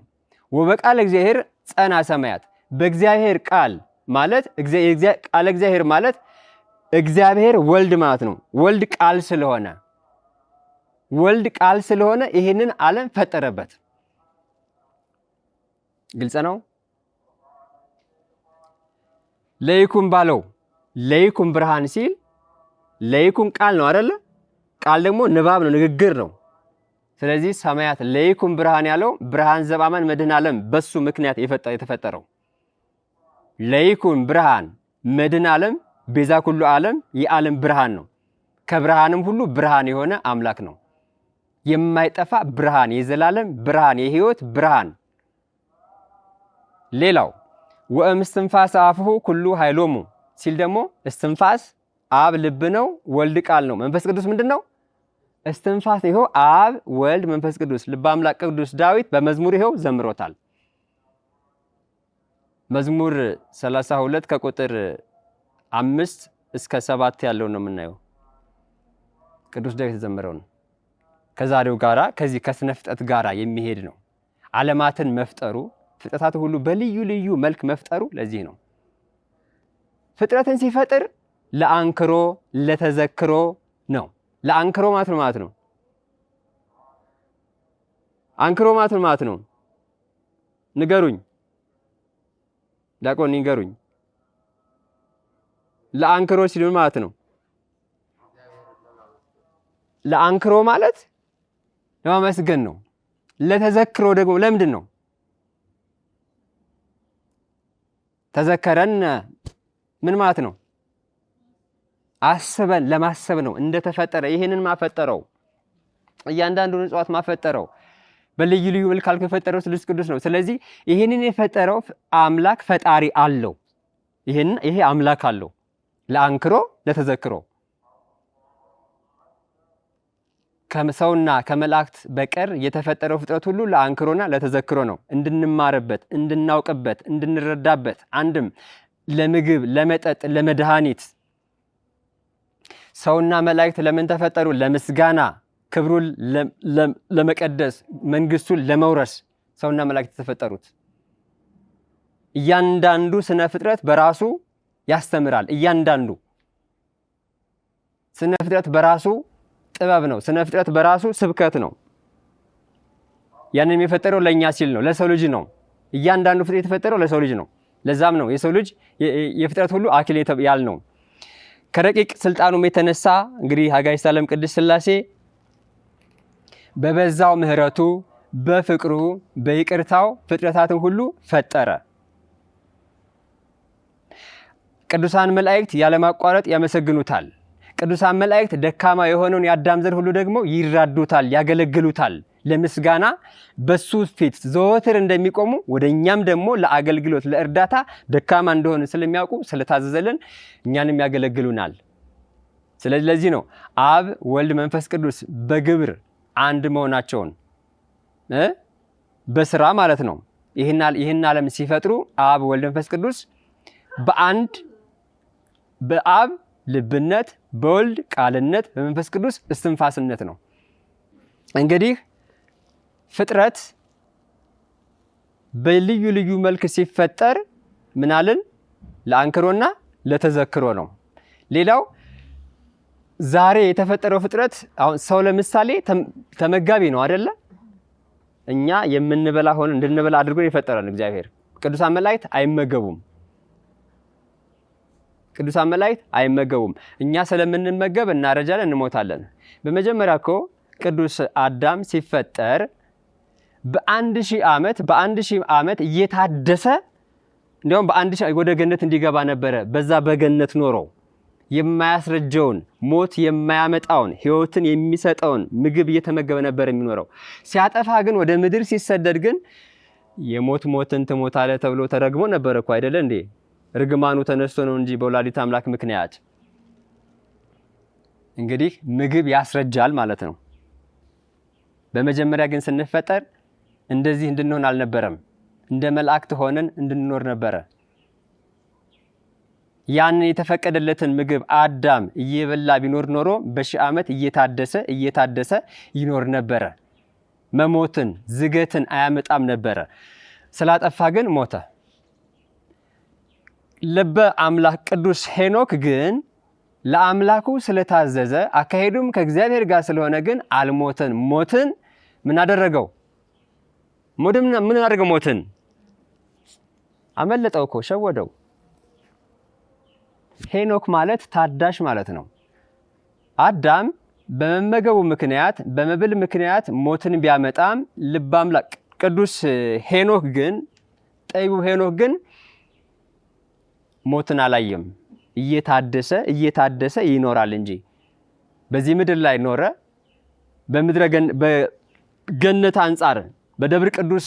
ወበቃል እግዚአብሔር ጸና ሰማያት፣ በእግዚአብሔር ቃል ማለት ቃል እግዚአብሔር ማለት እግዚአብሔር ወልድ ማለት ነው። ወልድ ቃል ስለሆነ ይህንን ዓለም ፈጠረበት። ግልጽ ነው። ለይኩን ባለው ለይኩን ብርሃን ሲል ለይኩን ቃል ነው አይደለ? ቃል ደግሞ ንባብ ነው፣ ንግግር ነው። ስለዚህ ሰማያት ለይኩን ብርሃን ያለው ብርሃን ዘበአማን መድኃኔዓለም በሱ ምክንያት የተፈጠረው ለይኩን ብርሃን መድኃኔዓለም ቤዛ ኩሉ ዓለም የዓለም ብርሃን ነው። ከብርሃንም ሁሉ ብርሃን የሆነ አምላክ ነው። የማይጠፋ ብርሃን፣ የዘላለም ብርሃን፣ የህይወት ብርሃን። ሌላው ወእምስትንፋስ አፍሁ ኩሉ ኃይሎሙ ሲል ደግሞ እስትንፋስ አብ ልብ ነው፣ ወልድ ቃል ነው። መንፈስ ቅዱስ ምንድን ነው? እስትንፋስ። ይኸው አብ ወልድ መንፈስ ቅዱስ። ልበ አምላክ ቅዱስ ዳዊት በመዝሙር ይኸው ዘምሮታል። መዝሙር 32 ከቁጥር 5 እስከ 7 ያለው ነው የምናየው። ቅዱስ ዳዊት ዘምረው ነው። ከዛሬው ጋራ ከዚህ ከስነ ፍጥረት ጋራ የሚሄድ ነው። ዓለማትን መፍጠሩ ፍጥረታት ሁሉ በልዩ ልዩ መልክ መፍጠሩ ለዚህ ነው። ፍጥረትን ሲፈጥር ለአንክሮ ለተዘክሮ ነው። ለአንክሮ ማለት ነው። አንክሮ ማለት ነው። ንገሩኝ ዲያቆን ንገሩኝ። ለአንክሮ ሲሉ ማለት ነው። ለአንክሮ ማለት ለማመስገን ነው። ለተዘክሮ ደግሞ ለምንድን ነው? ተዘከረን ምን ማለት ነው? አስበን ለማሰብ ነው። እንደተፈጠረ ይሄንን ማፈጠረው እያንዳንዱን እጽዋት ማፈጠረው በልዩ ልዩ መልክ የፈጠረው ስሉስ ቅዱስ ነው። ስለዚህ ይሄንን የፈጠረው አምላክ ፈጣሪ አለው። ይሄ አምላክ አለው። ለአንክሮ ለተዘክሮ ከሰውና ከመላእክት በቀር የተፈጠረው ፍጥረት ሁሉ ለአንክሮና ለተዘክሮ ነው። እንድንማርበት፣ እንድናውቅበት፣ እንድንረዳበት አንድም ለምግብ፣ ለመጠጥ፣ ለመድኃኒት። ሰውና መላእክት ለምን ተፈጠሩ? ለምስጋና፣ ክብሩን ለመቀደስ፣ መንግስቱን ለመውረስ ሰውና መላእክት የተፈጠሩት። እያንዳንዱ ስነ ፍጥረት በራሱ ያስተምራል። እያንዳንዱ ስነ ፍጥረት በራሱ ጥበብ ነው። ስነ ፍጥረት በራሱ ስብከት ነው። ያንን የፈጠረው ለኛ ሲል ነው፣ ለሰው ልጅ ነው። እያንዳንዱ ፍጥረት የተፈጠረው ለሰው ልጅ ነው። ለዛም ነው የሰው ልጅ የፍጥረት ሁሉ አክሊል ያልነው። ከረቂቅ ስልጣኑም የተነሳ እንግዲህ አጋዕዝተ ዓለም ቅድስት ሥላሴ በበዛው ምሕረቱ በፍቅሩ በይቅርታው ፍጥረታትን ሁሉ ፈጠረ። ቅዱሳን መላእክት ያለማቋረጥ ያመሰግኑታል። ቅዱሳን መላእክት ደካማ የሆነውን የአዳም ዘር ሁሉ ደግሞ ይራዱታል፣ ያገለግሉታል። ለምስጋና በሱ ፊት ዘወትር እንደሚቆሙ ወደ እኛም ደግሞ ለአገልግሎት ለእርዳታ ደካማ እንደሆነ ስለሚያውቁ ስለታዘዘልን እኛንም ያገለግሉናል። ስለዚህ ነው አብ ወልድ መንፈስ ቅዱስ በግብር አንድ መሆናቸውን በስራ ማለት ነው ይህን ዓለም ሲፈጥሩ አብ ወልድ መንፈስ ቅዱስ በአንድ በአብ ልብነት በወልድ ቃልነት በመንፈስ ቅዱስ እስትንፋስነት ነው። እንግዲህ ፍጥረት በልዩ ልዩ መልክ ሲፈጠር ምናልን ለአንክሮና ለተዘክሮ ነው። ሌላው ዛሬ የተፈጠረው ፍጥረት አሁን ሰው ለምሳሌ ተመጋቢ ነው አይደለ? እኛ የምንበላ ሆነ እንድንበላ አድርጎ የፈጠረን እግዚአብሔር። ቅዱሳን መላእክት አይመገቡም። ቅዱሳን መላእክት አይመገቡም። እኛ ስለምንመገብ እናረጃለን፣ እንሞታለን። በመጀመሪያ እኮ ቅዱስ አዳም ሲፈጠር በ1000 ዓመት እየታደሰ እንዲያውም በ1000 ወደ ገነት እንዲገባ ነበረ። በዛ በገነት ኖሮ የማያስረጀውን ሞት የማያመጣውን ሕይወትን የሚሰጠውን ምግብ እየተመገበ ነበር የሚኖረው። ሲያጠፋ ግን ወደ ምድር ሲሰደድ ግን ሞትን ትሞታለህ ተብሎ ተረግሞ ነበር እኮ አይደለ እንዴ? ርግማኑ ተነስቶ ነው እንጂ በወላዲተ አምላክ ምክንያት። እንግዲህ ምግብ ያስረጃል ማለት ነው። በመጀመሪያ ግን ስንፈጠር እንደዚህ እንድንሆን አልነበረም። እንደ መላእክት ሆነን እንድንኖር ነበረ። ያን የተፈቀደለትን ምግብ አዳም እየበላ ቢኖር ኖሮ በ1000 ዓመት እየታደሰ ይኖር ነበረ። መሞትን ዝገትን አያመጣም ነበረ። ስላጠፋ ግን ሞተ። ልበ አምላክ ቅዱስ ሄኖክ ግን ለአምላኩ ስለታዘዘ አካሄዱም ከእግዚአብሔር ጋር ስለሆነ ግን አልሞተን። ሞትን ምን አደረገው? ምን አደረገው? ሞትን አመለጠው እኮ፣ ሸወደው። ሄኖክ ማለት ታዳሽ ማለት ነው። አዳም በመመገቡ ምክንያት በመብል ምክንያት ሞትን ቢያመጣም ልበ አምላክ ቅዱስ ሄኖክ ግን ጠቢቡ ሄኖክ ግን ሞትን አላየም። እየታደሰ ይኖራል እንጂ በዚህ ምድር ላይ ኖረ። በገነት አንጻር በደብረ ቅዱስ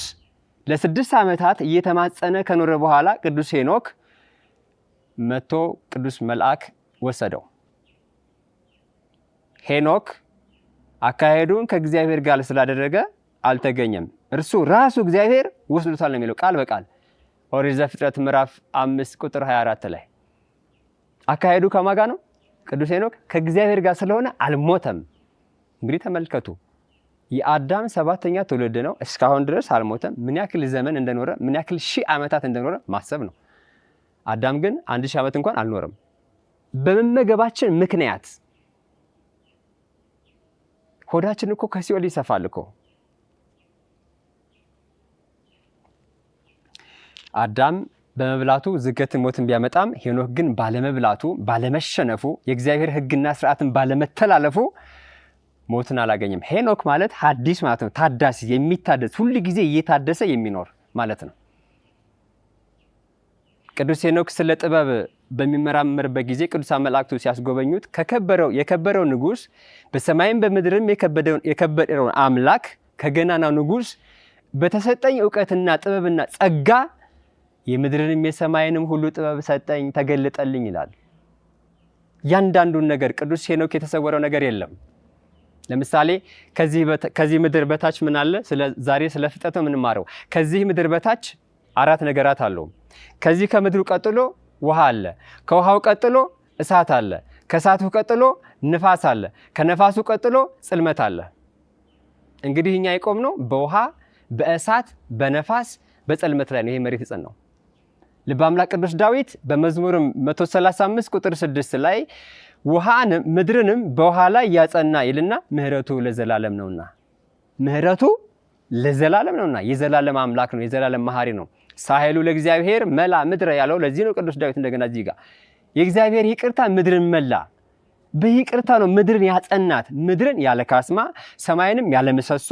ለ6 ዓመታት እየተማጸነ ከኖረ በኋላ ቅዱስ ሄኖክ መጥቶ ቅዱስ መልአክ ወሰደው። ሄኖክ አካሄዱን ከእግዚአብሔር ጋር ስላደረገ አልተገኘም። እርሱ ራሱ እግዚአብሔር ወስዶታል ነው የሚለው ቃል በቃል ኦሪት ዘፍጥረት ምዕራፍ 5 ቁጥር 24 ላይ። አካሄዱ ከማን ጋር ነው? ቅዱስ ሄኖክ ከእግዚአብሔር ጋር ስለሆነ አልሞተም። እንግዲህ ተመልከቱ፣ የአዳም 7ኛ ትውልድ ነው። እስካሁን ድረስ አልሞተም። ምን ያክል ዘመን እንደኖረ፣ ምን ያክል 1000 ዓመታት እንደኖረ ማሰብ ነው። አዳም ግን 1000 ዓመት እንኳን አልኖረም። በመመገባችን ምክንያት ሆዳችን እኮ ከሲኦል ይሰፋል እኮ። አዳም በመብላቱ ዝገትን ሞትን ቢያመጣም ሄኖክ ግን ባለመብላቱ ባለመሸነፉ የእግዚአብሔር ሕግና ስርዓትን ባለመተላለፉ ሞትን አላገኘም። ሄኖክ ማለት ሐዲስ ማለት ነው። ታዳሲ፣ የሚታደስ ሁሉ ጊዜ እየታደሰ የሚኖር ማለት ነው። ቅዱስ ሄኖክ ስለ ጥበብ በሚመራመርበት ጊዜ ቅዱሳን መላእክቱ ሲያስጎበኙት የከበረው ንጉሥ በሰማይም በምድርም የከበረውን አምላክ ከገናናው ንጉሥ በተሰጠኝ እውቀትና ጥበብና ጸጋ የምድርንም የሰማይንም ሁሉ ጥበብ ሰጠኝ፣ ተገለጠልኝ ይላል። ያንዳንዱን ነገር ቅዱስ ሄኖክ የተሰወረው ነገር የለም። ለምሳሌ ከዚህ ምድር በታች ምን አለ? ዛሬ ስለ ፍጥረት የምንማረው ከዚህ ምድር በታች 4 ነገራት አሉ። ከዚህ ከምድሩ ቀጥሎ ውሃ አለ። ከውሃው ቀጥሎ እሳት አለ። ከእሳቱ ቀጥሎ ንፋስ አለ። ከነፋሱ ቀጥሎ ጽልመት አለ። እንግዲህ እኛ የቆምነው በውሃ በእሳት በነፋስ በጽልመት ላይ ነው። ይሄ መሬት ጽን ነው። ልበ አምላክ ቅዱስ ዳዊት በመዝሙርም 135 ቁጥር 6 ላይ ምድርንም በውሃ ላይ ያጸና ይልና ምሕረቱ ለዘላለም ነውና። ምሕረቱ ለዘላለም ነውና የዘላለም አምላክ ነው፣ የዘላለም መሐሪ ነው። ሳሄሉ ለእግዚአብሔር መላ ምድረ ያለው ለዚህ ነው ቅዱስ ዳዊት እንደገና እዚህ ጋር የእግዚአብሔር ይቅርታ ምድርን መላ። በይቅርታ ነው ምድርን ያጸናት። ምድርን ያለ ካስማ ሰማይንም ያለ ምሰሶ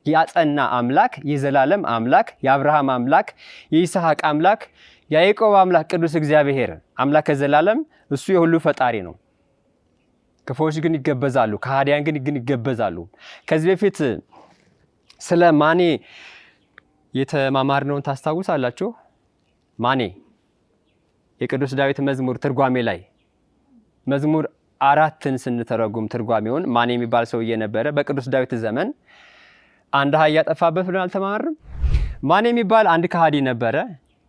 ያጸና አምላክ፣ የዘላለም አምላክ፣ የአብርሃም አምላክ፣ የይስሐቅ አምላክ፣ የያዕቆብ አምላክ ቅዱስ እግዚአብሔር አምላክ ዘላለም እሱ የሁሉ ፈጣሪ ነው። ክፉዎች ግን ይገበዛሉ፣ ከሃዲያን ግን ይገበዛሉ። ከዚህ በፊት ስለ ማኔ የተማማርነውን ታስታውሳላችሁ? ማኔ የቅዱስ ዳዊት መዝሙር ትርጓሜ ላይ መዝሙር 4ን ስንተረጉም ትርጓሜውን ማኔ የሚባል ሰውዬ ነበረ። በቅዱስ ዳዊት ዘመን አንድ አህያ ጠፋበት ብለን አልተማርም? ማኔ የሚባል አንድ ከሃዲ ነበረ።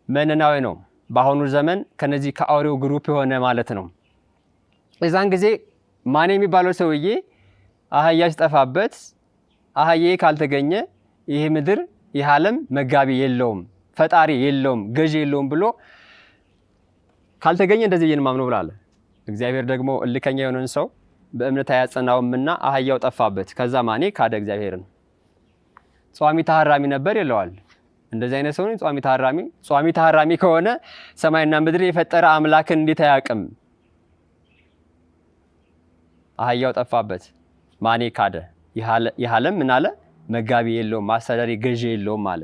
መነናዊ ነው። በአሁኑ ዘመን ከነዚህ ከአውሬው ግሩፕ የሆነ ማለት ነው። የዛን ጊዜ ማኔ የሚባለው ሰውዬ አህያ ሲጠፋበት አህዬ ካልተገኘ ይህ ምድር ይህ ዓለም መጋቢ የለውም፣ ፈጣሪ የለውም፣ ገዢ የለውም ብሎ ካልተገኘ እንደዚህ ማምነው ብላለ። እግዚአብሔር ደግሞ እልከኛ የሆነን ሰው በእምነት አያጸናውምና አህያው ጠፋበት። ከዛ ማኔ ካደ እግዚአብሔርን። ጿሚ ተሐራሚ ነበር ይለዋል። እንደዚህ አይነት ሰው ነው ጿሚ ተሐራሚ። ጿሚ ተሐራሚ ከሆነ ሰማይና ምድር የፈጠረ አምላክን እንዴት አያውቅም? አህያው ጠፋበት፣ ማኔ ካደ። ይህ ዓለም ምን አለ? መጋቢ የለውም፣ አስተዳዳሪ ገዢ የለውም አለ።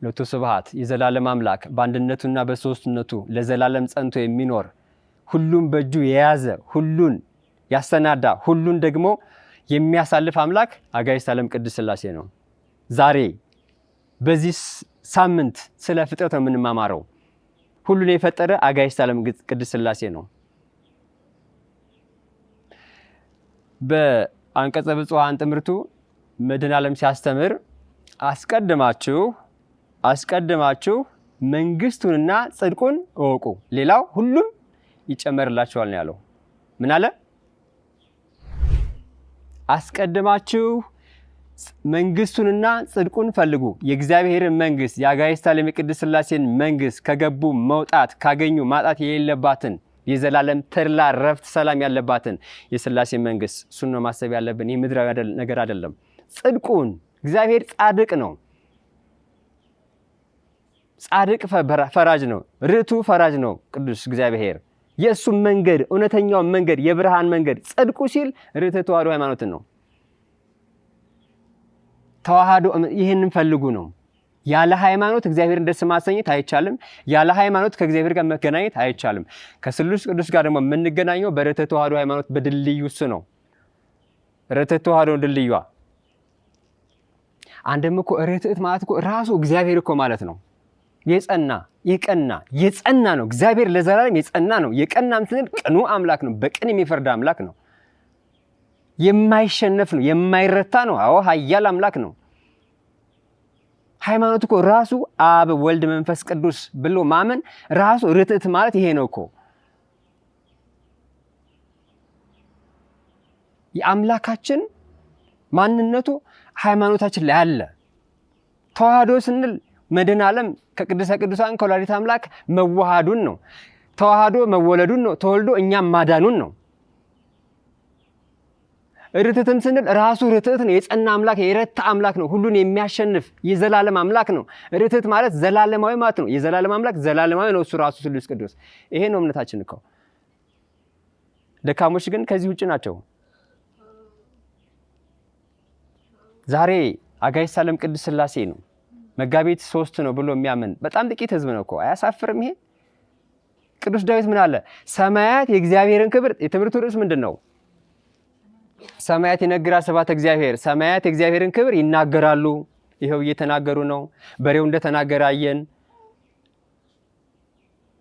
ሎቱ ስብሐት የዘላለም አምላክ በአንድነቱና በሶስትነቱ ለዘላለም ጸንቶ የሚኖር ሁሉን በእጁ የያዘ ሁሉን ያሰናዳ ሁሉን ደግሞ የሚያሳልፍ አምላክ አጋዕዝተ ዓለም ቅድስት ሥላሴ ነው። ዛሬ በዚህ ሳምንት ስለ ፍጥረት ነው የምንማማረው። ሁሉን የፈጠረ አጋዕዝተ ዓለም ቅድስት ሥላሴ ነው። በአንቀጸ ብፁዓን ትምህርቱ መድኃኔ ዓለም ሲያስተምር አስቀድማችሁ መንግስቱንና ጽድቁን እወቁ፣ ሌላው ሁሉም ይጨመርላችኋል ነው ያለው። ምን አለ? አስቀድማችሁ መንግስቱንና ጽድቁን ፈልጉ። የእግዚአብሔርን መንግስት የአጋዕዝተ ዓለም ቅድስት ሥላሴን መንግስት ከገቡ መውጣት ካገኙ ማጣት የሌለባትን የዘላለም ተድላ ረፍት ሰላም ያለባትን የሥላሴ መንግስት እሱን ነው ማሰብ ያለብን። ይህ ምድራዊ ነገር አይደለም። ጽድቁን እግዚአብሔር ጻድቅ ነው። ጻድቅ ፈራጅ ነው። ርቱ ፈራጅ ነው ቅዱስ እግዚአብሔር። የእሱ መንገድ እውነተኛው መንገድ የብርሃን መንገድ ጽድቁ ሲል ርትዕ ተዋሕዶ ሃይማኖትን ነው። ተዋሕዶ ይህንን ፈልጉ ነው። ያለ ሃይማኖት እግዚአብሔርን ደስ ማሰኘት አይቻልም። ያለ ሃይማኖት ከእግዚአብሔር ጋር መገናኘት አይቻልም። ከስሉስ ቅዱስ ጋር ደግሞ የምንገናኘው በርትዕ ተዋሕዶ ሃይማኖት በድልድዩ እሱ ነው። ርትዕ ተዋሕዶ ድልድዩዋ። አንድም እኮ ርትዕት ማለት እኮ ራሱ እግዚአብሔር እኮ ማለት ነው። የጸና የጸና ነው። እግዚአብሔር ለዘላለም የጸና ነው። የቀናም ስንል ቅኑ አምላክ ነው። በቅን የሚፈርድ አምላክ ነው። የማይሸነፍ ነው። የማይረታ ነው። አዎ ኃያል አምላክ ነው። ሃይማኖት እኮ ራሱ አብ ወልድ መንፈስ ቅዱስ ብሎ ማመን ራሱ ርትዕት ማለት ይሄ ነው እኮ። የአምላካችን ማንነቱ ሃይማኖታችን ላይ አለ። ተዋሕዶ ስንል መድኃኔ ዓለም ከቅድስተ ቅዱሳን ከወላዲተ አምላክ መዋሃዱን ነው። ተዋሕዶ መወለዱን ነው። ተወልዶ እኛም ማዳኑን ነው። ርትዕትም ስንል ራሱ ርትዕት ነው። የጸና አምላክ የረታ አምላክ ነው። ሁሉን የሚያሸንፍ የዘላለም አምላክ ነው። ርትዕት ማለት ዘላለማዊ ማለት ነው። የዘላለም አምላክ ዘላለማዊ ነው እሱ ራሱ ስሉስ ቅዱስ። ይሄ ነው እምነታችን እኮ። ደካሞች ግን ከዚህ ውጭ ናቸው። ዛሬ አጋዕዝተ ዓለም ቅድስት ሥላሴ ነው መጋቢት 3 ነው ብሎ የሚያምን በጣም ጥቂት ህዝብ ነው እኮ። አያሳፍርም ይሄ? ቅዱስ ዳዊት ምን አለ? ሰማያት የእግዚአብሔርን ክብር። የትምህርቱ ርዕስ ምንድን ነው? ሰማያት ይነግራ ስብሐተ እግዚአብሔር። ሰማያት የእግዚአብሔርን ክብር ይናገራሉ። ይኸው እየተናገሩ ነው። በሬው እንደተናገረ አየን።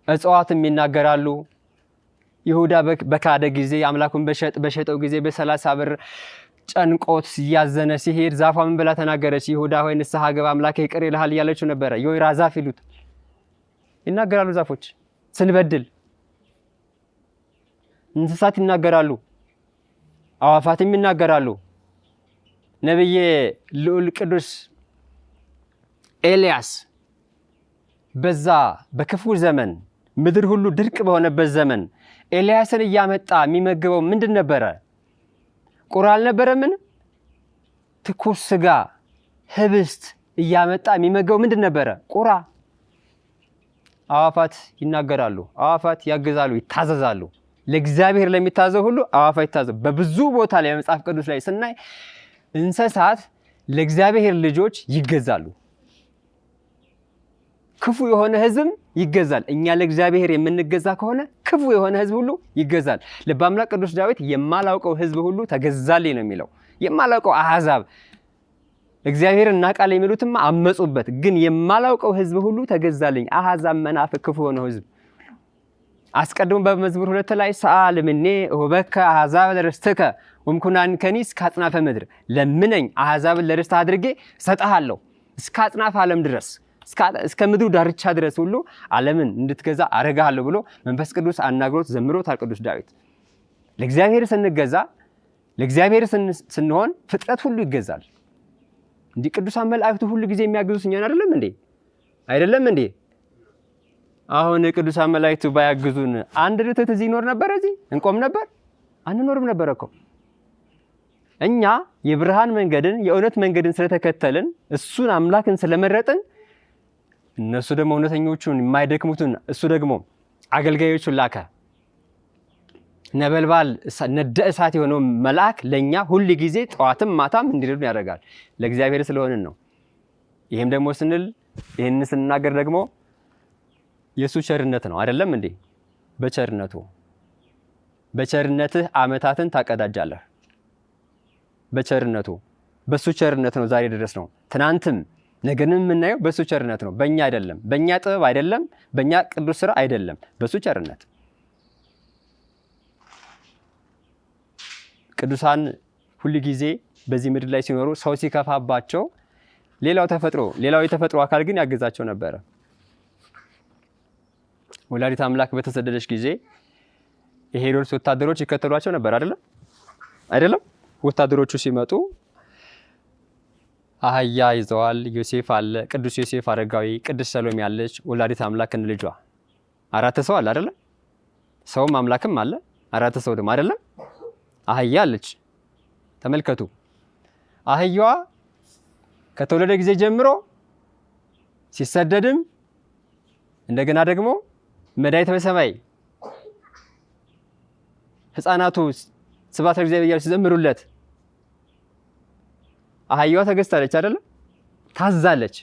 እጽዋትም ይናገራሉ። ይሁዳ በካደ ጊዜ አምላኩን በሸጠው ጊዜ በ30 ብር ጨንቆት እያዘነ ሲሄድ ዛፏ ምን ብላ ተናገረች? ይሁዳ ሆይ ንስሐ ግባ አምላክህ ይቅር ይልሃል እያለችው ነበረ። የወይራ ዛፍ ይሉት ይናገራሉ። ዛፎች ስንበድል እንስሳት ይናገራሉ። አዋፋትም ይናገራሉ። ነቢየ ልዑል ቅዱስ ኤልያስ በዛ በክፉ ዘመን ምድር ሁሉ ድርቅ በሆነበት ዘመን ኤልያስን እያመጣ የሚመግበው ምንድን ነበረ? ቁራ አልነበረምን? ትኩስ ስጋ ህብስት እያመጣ የሚመገው ምንድን ነበረ? ቁራ። አዋፋት ይናገራሉ፣ አዋፋት ያግዛሉ፣ ይታዘዛሉ። ለእግዚአብሔር ለሚታዘው ሁሉ አዋፋት ይታዘዙ። በብዙ ቦታ ላይ መጽሐፍ ቅዱስ ላይ ስናይ እንስሳት ለእግዚአብሔር ልጆች ይገዛሉ። ክፉ የሆነ ህዝብ ይገዛል። እኛ ለእግዚአብሔር የምንገዛ ከሆነ ክፉ የሆነ ህዝብ ሁሉ ይገዛል። ልበ አምላክ ቅዱስ ዳዊት የማላውቀው ህዝብ ሁሉ ተገዛልኝ ነው የሚለው። የማላውቀው አሕዛብ እግዚአብሔርን እናውቃለን የሚሉትማ አመጹበት፣ ግን የማላውቀው ህዝብ ሁሉ ተገዛልኝ። አሕዛብ መናፍቅ ክፉ የሆነው ህዝብ አስቀድሞ በመዝሙር 2 ላይ ሰአል እምኔ እሁበከ አሕዛብ ለርስትከ ወምኩናንከኒ እስከ አጽናፈ ምድር፣ ለምነኝ አሕዛብን ለርስት አድርጌ እሰጥሃለሁ እስከ አጽናፈ ዓለም ድረስ እስከ ምድሩ ዳርቻ ድረስ ሁሉ ዓለምን እንድትገዛ አረጋለሁ ብሎ መንፈስ ቅዱስ አናግሮት ዘምሮታል ቅዱስ ዳዊት። ለእግዚአብሔር ስንገዛ ለእግዚአብሔር ስንሆን ፍጥረት ሁሉ ይገዛል። እንዲህ ቅዱሳን መላእክቱ ሁሉ ጊዜ የሚያግዙት እኛን አይደለም እንዴ? አይደለም እንዴ? አሁን ቅዱሳን መላእክቱ ባያግዙን አንድ ርትዕት እዚህ ይኖር ነበር? እዚህ እንቆም ነበር? አንኖርም ነበር እኮ። እኛ የብርሃን መንገድን የእውነት መንገድን ስለተከተልን እሱን አምላክን ስለመረጥን እነሱ ደግሞ እውነተኞቹን የማይደክሙትን እሱ ደግሞ አገልጋዮቹን ላከ። ነበልባል ነደ እሳት የሆነው መልአክ ለኛ ሁሉ ጊዜ ጠዋትም ማታም እንዲረዱን ያደርጋል። ለእግዚአብሔር ስለሆንን ነው። ይሄም ደግሞ ስንል ይሄን ስንናገር ደግሞ የሱ ቸርነት ነው አይደለም እንዴ? በቸርነትህ ዓመታትን ታቀዳጃለህ። በሱ ቸርነት ነው ዛሬ ድረስ ነው። ትናንትም ነገንም የምናየው በሱ ቸርነት ነው። በእኛ አይደለም፣ በእኛ ጥበብ አይደለም፣ በእኛ ቅዱስ ስራ አይደለም፣ በሱ ቸርነት። ቅዱሳን ሁሉ ጊዜ በዚህ ምድር ላይ ሲኖሩ ሰው ሲከፋባቸው ሌላው የተፈጥሮ አካል ግን ያግዛቸው ነበረ። ወላዲተ አምላክ በተሰደደች ጊዜ የሄሮድስ ወታደሮች ይከተሏቸው ነበር አይደለም? ወታደሮቹ ሲመጡ አህያ ይዘዋል። ዮሴፍ አለ፣ ቅዱስ ዮሴፍ አረጋዊ፣ ቅዱስ ሰሎሜ ያለች፣ ወላዲተ አምላክ ልጇ። 4 ሰው አለ አይደለም? ሰውም አምላክም አለ። 4 ሰው ደግሞ አይደለም? አህያ አለች። ተመልከቱ። አህያዋ ከተወለደ ጊዜ ጀምሮ ሲሰደድም እንደገና ደግሞ መድኃኒተ በሰማይ ሕፃናቱ ስብሐት ለእግዚአብሔር እያሉ ሲዘምሩለት አህያዋ ተገዝታለች አይደለም? ታዛለች።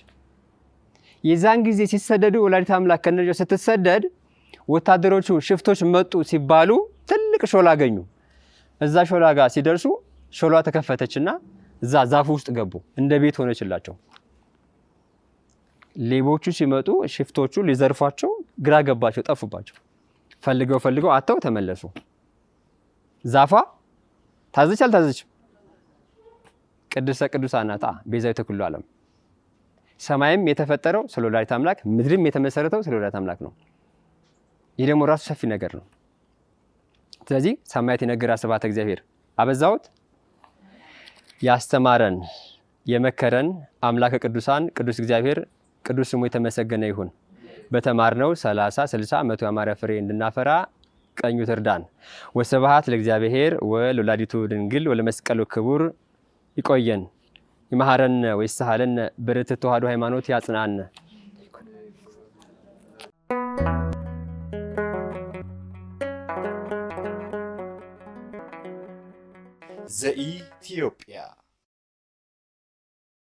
የዛን ጊዜ ሲሰደዱ ወላዲተ አምላክ ከነልጇ ስትሰደድ ወታደሮቹ ሽፍቶች መጡ ሲባሉ ትልቅ ሾላ አገኙ። እዛ ሾላ ጋር ሲደርሱ ሾላ ተከፈተችና እዛ ዛፉ ውስጥ ገቡ። እንደ ቤት ሆነችላቸው። ሌቦቹ ሲመጡ ሽፍቶቹ ሊዘርፏቸው ግራ ገባቸው፣ ጠፉባቸው። ፈልገው አጥተው ተመለሱ። ዛፏ ታዘች አልታዘችም? ቅድስተ ቅዱሳን ናት፣ ቤዛዊተ ኩሉ ዓለም። ሰማይም የተፈጠረው ስለ ወላዲተ አምላክ፣ ምድርም የተመሰረተው ስለ ወላዲተ አምላክ ነው። ይህ ደግሞ ራሱ ሰፊ ነገር ነው። ስለዚህ ሰማያት የነገራ ስብሐተ እግዚአብሔር አበዛውት። ያስተማረን የመከረን አምላከ ቅዱሳን ቅዱስ እግዚአብሔር ቅዱስ ስሙ የተመሰገነ ይሁን። በተማርነው 30፣ 60፣ 100 ያማረ ፍሬ እንድናፈራ ቀኙ ትርዳን። ወስብሐት ለእግዚአብሔር ወለወላዲቱ ድንግል ወለመስቀሉ ክቡር። ይቆየን። ይመሐረን ወይስሐለን በርትዕት ተዋሕዶ ሃይማኖት ያጽናን። ዘኢትዮጵያ